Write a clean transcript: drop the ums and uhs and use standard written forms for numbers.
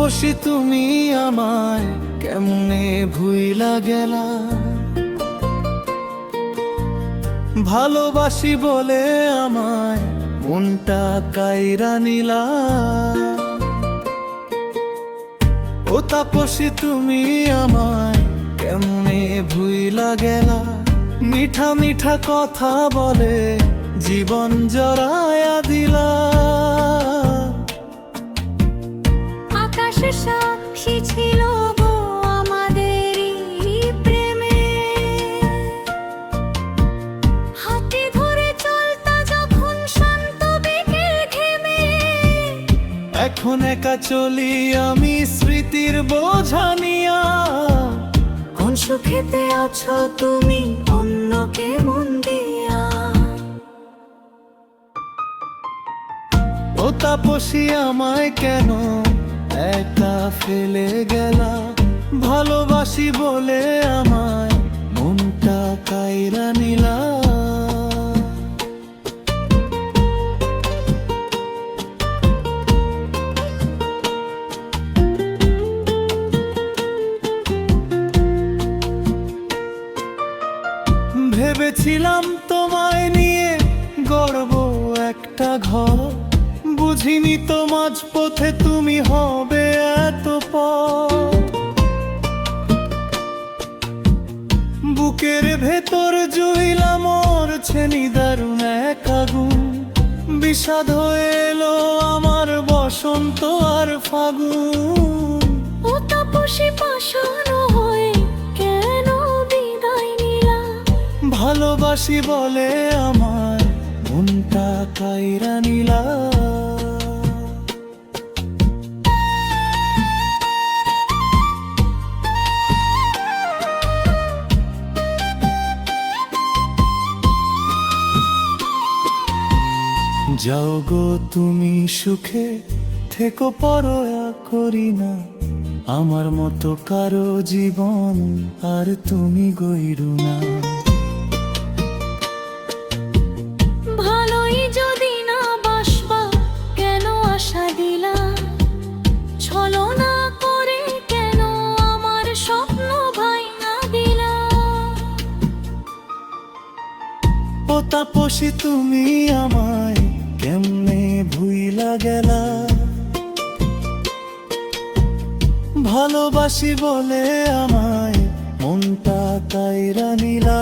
তাপসী তুমি আমায় কেমনে ভুইলা গেলা, ভালোবাসি বলে আমায় মনটা কাইরা নিলা। ও তাপসী তুমি আমায় কেমনে ভুইলা গেলা, মিঠা মিঠা কথা বলে জীবন জড়ায়া দিলা। আকাশে সাক্ষী ছিল গো আমাদেরই প্রেমে, হাতে ধরে চলতা যখন শান্ত বেগের ঘেমে। এখন একা চলি আমি স্মৃতির বোঝা নিয়া, কোন সুখেতে আছো তুমি অন্যকে মন দিয়া। ও তাপসী আমায় কেন একা ফেলে গেলা, ভালোবাসি বলে আমায় মনটা কাইরা নিলা। ভেবেছিলাম তোমায় নিয়ে গড়ব একটা ঘর, বুঝিনি তো মাঝপথে তুমি হবে এত পর। বুকের ভেতর জুইলা মরছে নিদারুণ এক আগুন, বিষাদ হয়ে এলো আমার বসন্ত আর ফাগুন। ও তাপসী পাষাণ হয়ে কেন বিদায় নিলা, ভালোবাসি বলে আমার মনটা কাইরা নিলা। যাও গো তুমি সুখে থেকো, পরোয়া করি না আমার মতো কারো জীবন আর তুমি গইরু না। ভালোই যদি না বাসবা কেন আশা দিলা, ছলনা করে কেন আমার স্বপ্ন ভাঙা দিলা। ও তাপসী তুমি আমায় কেমনে ভুইলা গেলা, ভালোবাসি বলে আমায় মনটা কাইরা নিলা।